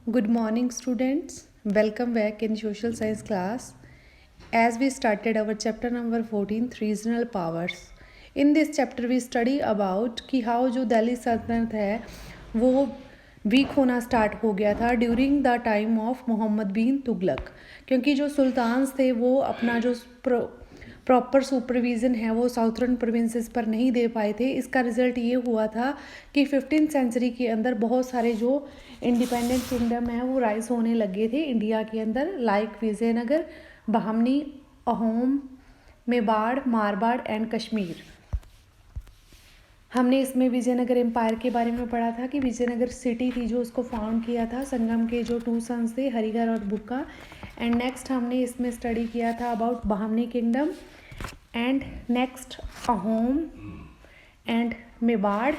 Good morning, students. Welcome back in social science class. As we started our chapter number 14, regional powers. In this chapter, we study about कि how जो दिल्ली सल्तनत है वो week होना start हो गया था during the time of Mohammad bin Tughlaq, क्योंकि जो सुल्तान्स थे वो अपना जो प्रॉपर सुपरविज़न है वो साउथर्न प्रोविंसेस पर नहीं दे पाए थे। इसका रिज़ल्ट ये हुआ था कि 15th सेंचुरी के अंदर बहुत सारे जो इंडिपेंडेंट किंगडम है वो राइज होने लगे थे इंडिया के अंदर, लाइक विजयनगर, बहामनी, अहोम, मेवाड़, मारवाड़ एंड कश्मीर। हमने इसमें विजयनगर एम्पायर के बारे में पढ़ा था कि विजयनगर सिटी थी जो उसको फाउंड किया था संगम के जो 2 सन्स थे, हरिहर और बुक्का। एंड नेक्स्ट हमने इसमें स्टडी किया था about Bahmani kingdom and next Ahom and Mewar.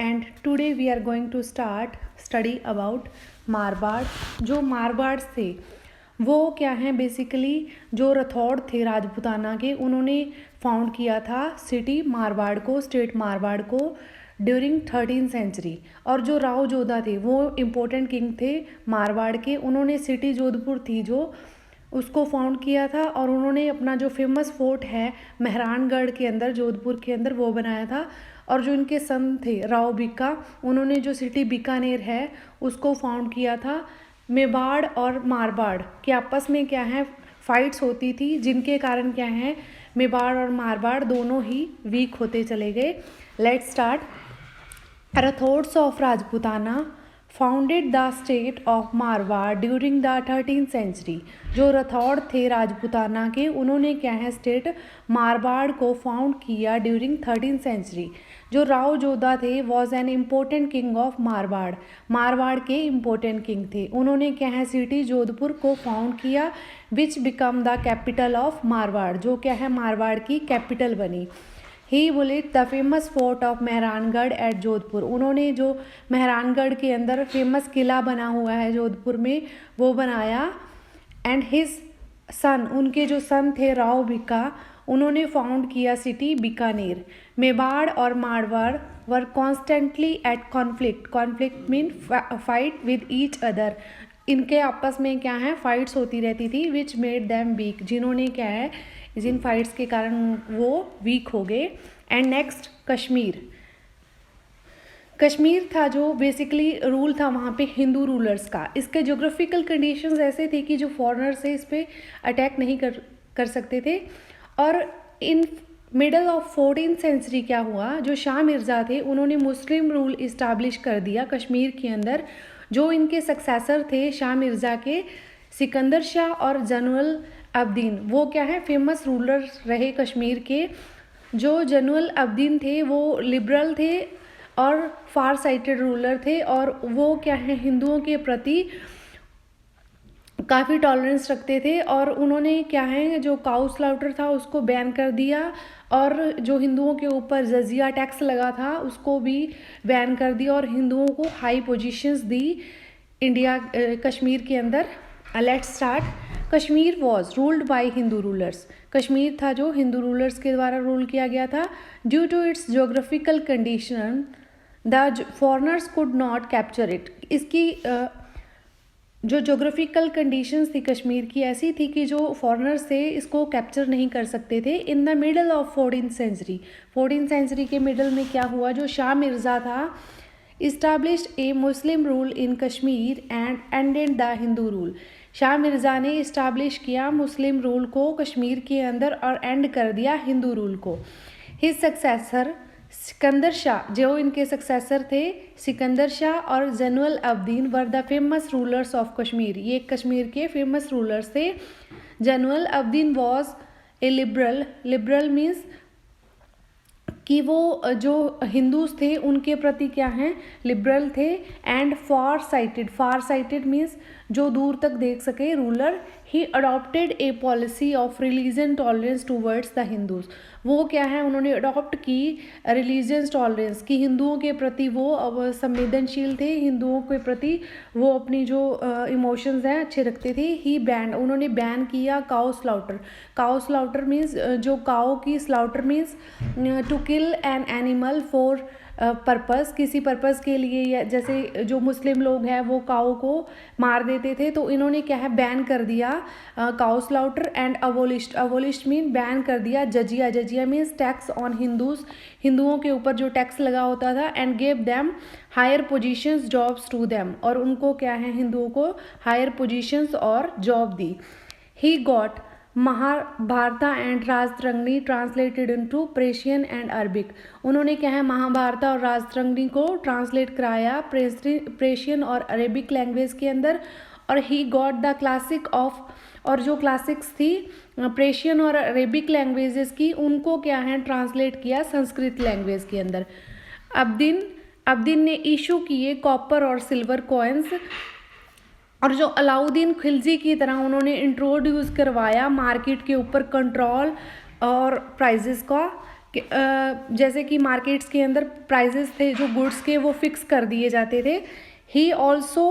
And today we are going to start study about Marwar. जो मारवाड़ थे वो क्या हैं, बेसिकली जो रथौड़ थे राजपूताना के, उन्होंने फाउंड किया था सिटी मारवाड़ को, स्टेट मारवाड़ को ड्यूरिंग 13th सेंचुरी। और जो राव जोधा थे वो इम्पोर्टेंट किंग थे मारवाड़ के, उन्होंने सिटी जोधपुर थी जो उसको फाउंड किया था और उन्होंने अपना जो फेमस फोर्ट है मेहरानगढ़ के अंदर, जोधपुर के अंदर, वो बनाया था। और जो इनके सन थे राव बिक्का, उन्होंने जो सिटी बीकानेर है उसको फाउंड किया था। मेवाड़ और मारवाड़ के आपस में क्या है फाइट्स होती थी, जिनके कारण क्या है मेवाड़ और मारवाड़ दोनों ही वीक होते चले गए। Let's start. Rathores of Rajputana founded the state of Marwar during the 13th century. जो रथौड़ थे राजपूताना के, उन्होंने क्या है स्टेट मारवाड़ को फाउंड किया ड्यूरिंग 13th सेंचुरी। जो राव जोधा थे was an important king of Marwar, Marwar के इम्पोर्टेंट किंग थे। उन्होंने क्या है सिटी जोधपुर को फाउंड किया which became the capital of Marwar, जो क्या है मारवाड़ की कैपिटल बनी। He built the famous fort of Mehrangarh at Jodhpur. उन्होंने जो मेहरानगढ़ के अंदर फेमस किला बना हुआ है जोधपुर में वो बनाया। एंड हिज सन, उनके जो सन थे राव बिक्का, उन्होंने फाउंड किया सिटी बीकानेर। मेवाड़ और Marwar were constantly at conflict, conflict mean fight with each other. इनके आपस में क्या है फाइट्स होती रहती थी विच मेड दैम वीक, जिन्होंने क्या है जिन फाइट्स के कारण वो वीक हो गए। And next Kashmir. कश्मीर था जो बेसिकली रूल था वहाँ पे हिंदू रूलर्स का। इसके जोग्राफिकल कंडीशंस ऐसे थे कि जो फॉरेनर्स है इस पर अटैक नहीं कर सकते थे। और in middle of 14th century क्या हुआ, जो शाह मिर्ज़ा थे उन्होंने मुस्लिम रूल इस्टाब्लिश कर दिया कश्मीर के अंदर। जो इनके सक्सेसर थे शाह मिर्ज़ा के, सिकंदर शाह और जनरल अब्दीन, वो क्या है फेमस रूलर रहे कश्मीर के। जो जनरल अब्दीन थे वो लिबरल थे और फार साइटेड रूलर थे, और वो क्या है हिंदुओं के प्रति काफ़ी टॉलरेंस रखते थे। और उन्होंने क्या है जो काउ स्लाउटर था उसको बैन कर दिया, और जो हिंदुओं के ऊपर जजिया टैक्स लगा था उसको भी बैन कर दिया, और हिंदुओं को हाई पोजीशंस दी इंडिया कश्मीर के अंदर। Let's start. Kashmir was ruled by Hindu rulers. Kashmir था जो हिंदू रूलर्स के द्वारा रूल किया गया था। Due to its geographical condition the foreigners could not capture it. इसकी जो जोग्राफिकल कंडीशंस थी कश्मीर की ऐसी थी कि जो फॉरेनर्स थे इसको कैप्चर नहीं कर सकते थे। In the middle of 14th century, 14th century के मिडल में क्या हुआ, जो शाह मिर्ज़ा था established a Muslim rule in Kashmir and ended the Hindu rule. Shah Mirza ने इस्टाब्लिश किया मुस्लिम रूल को कश्मीर के अंदर और एंड कर दिया हिंदू रूल को। हिज सक्सेसर सिकंदर शाह, जो इनके सक्सेसर थे सिकंदर शाह और Zainul Abdeen, were the famous rulers of Kashmir. ये कश्मीर के फेमस रूलर्स थे। Zainul Abdeen was a liberal, liberal means कि वो जो हिंदूज थे उनके प्रति क्या हैं लिबरल थे। And far sighted, far sighted means जो दूर तक देख सके ruler. He adopted a policy of religion tolerance towards the Hindus. वो क्या है उन्होंने अडॉप्ट की रिलीजियस टॉलरेंस की, हिंदुओं के प्रति वो अब संवेदनशील थे, हिंदुओं के प्रति वो अपनी जो इमोशंस हैं अच्छे रखते थे। ही बैन, उन्होंने बैन किया cow slaughter. Cow slaughter means जो काउ की slaughter means to kill an animal for purpose, किसी पर्पस के लिए, या जैसे जो मुस्लिम लोग हैं वो काऊ को मार देते थे, तो इन्होंने क्या है बैन कर दिया cow slaughter and abolished mean ban कर दिया jizya. Jizya means tax on Hindus, हिंदुओं के ऊपर जो टैक्स लगा होता था। And gave them higher positions jobs to them, और उनको क्या है हिंदुओं को हायर पोजीशंस और जॉब दी। He got Mahabharata and Rajatarangini translated into Persian and Arabic, उन्होंने क्या है महाभारता और राजतरंगिणी को ट्रांसलेट कराया पर्शियन और अरेबिक लैंग्वेज के अंदर। और he got the classic of, और जो क्लासिक्स थी पर्शियन और अरेबिक लैंग्वेजेस की, उनको क्या है ट्रांसलेट किया संस्कृत लैंग्वेज के अंदर। अब्दीन ने इशू किए कॉपर और सिल्वर कॉइन्स, और जो अलाउद्दीन खिलजी की तरह उन्होंने इंट्रोड्यूस करवाया मार्केट के ऊपर कंट्रोल और प्राइजेस का, जैसे कि मार्केट्स के अंदर प्राइजेस थे जो गुड्स के वो फिक्स कर दिए जाते थे। He also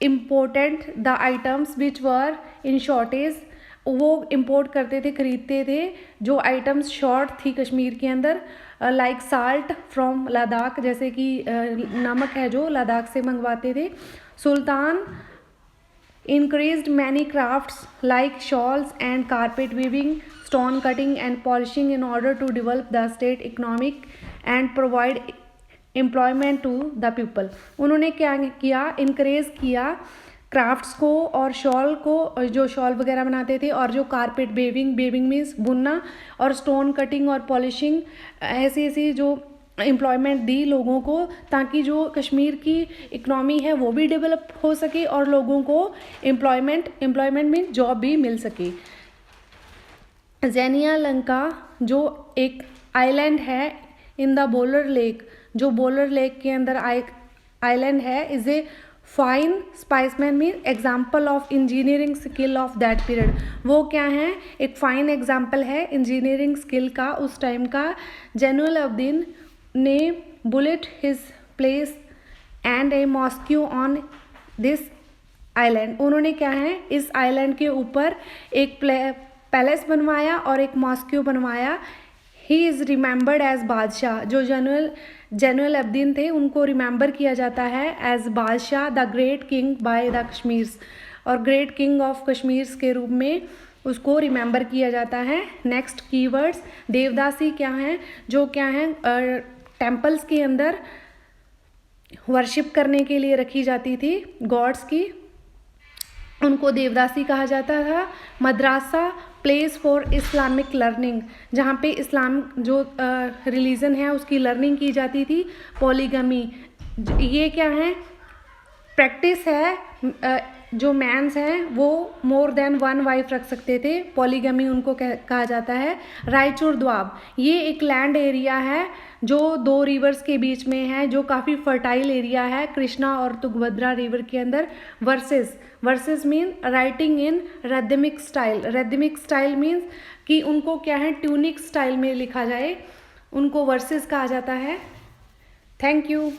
important the items which were in shortage, वो इम्पोर्ट करते थे, खरीदते थे जो आइटम्स शॉर्ट थी कश्मीर के अंदर, लाइक साल्ट फ्रॉम लद्दाख, जैसे कि नमक है जो लद्दाख से मंगवाते थे। सुल्तान encouraged many crafts like shawls and carpet weaving, stone cutting and polishing in order to develop the state economic and provide employment to the people। उन्होंने क्या किया, इनक्रेज किया क्राफ्ट्स को और शॉल को, जो शॉल वगैरह बनाते थे, और जो कारपेट वेविंग मीन्स बुनना, और स्टोन कटिंग और पॉलिशिंग, ऐसी जो एम्प्लॉयमेंट दी लोगों को, ताकि जो कश्मीर की इकनॉमी है वो भी डेवलप हो सके और लोगों को एम्प्लॉयमेंट मीन जॉब भी मिल सके। ज़ैनिया लंका जो एक आइलैंड है इन द बोलर लेक, जो बोलर लेक के अंदर आइलैंड है, is a fine specimen mean example of engineering skill of that period. वो क्या है, एक फाइन एग्जाम्पल है इंजीनियरिंग स्किल का उस टाइम का। जैनुल अब्दीन ने built his palace and a mosque on this island, उन्होंने क्या है इस आइलैंड के ऊपर एक पैलेस बनवाया और एक मॉस्क्यू बनवाया। ही इज़ रिमेंबर्ड एज बादशाह, जो जैनुल अब्दीन थे उनको रिमेंबर किया जाता है एज बादशाह, the great king by the Kashmir's, और ग्रेट किंग ऑफ कश्मीर्स के रूप में उसको रिमेंबर किया जाता है। नेक्स्ट कीवर्ड्स, देवदासी क्या है, जो क्या है टेम्पल्स के अंदर वर्शिप करने के लिए रखी जाती थी गॉड्स की, उनको देवदासी कहा जाता था। Madrasa place for Islamic learning, जहाँ पे इस्लाम जो रिलीजन है उसकी लर्निंग की जाती थी। पॉलीगमी, ये क्या है प्रैक्टिस है, जो मैंस हैं वो मोर देन वन वाइफ रख सकते थे, पॉलीगमी उनको कहा जाता है। रायचूर द्वाब, ये एक लैंड एरिया है जो दो रिवर्स के बीच में है, जो काफ़ी फर्टाइल एरिया है कृष्णा और तुंगभद्रा रिवर के अंदर। Verses mean writing in rhythmic style, rhythmic style means कि उनको क्या है ट्यूनिक स्टाइल में लिखा जाए, उनको वर्सेस कहा जाता है। Thank you.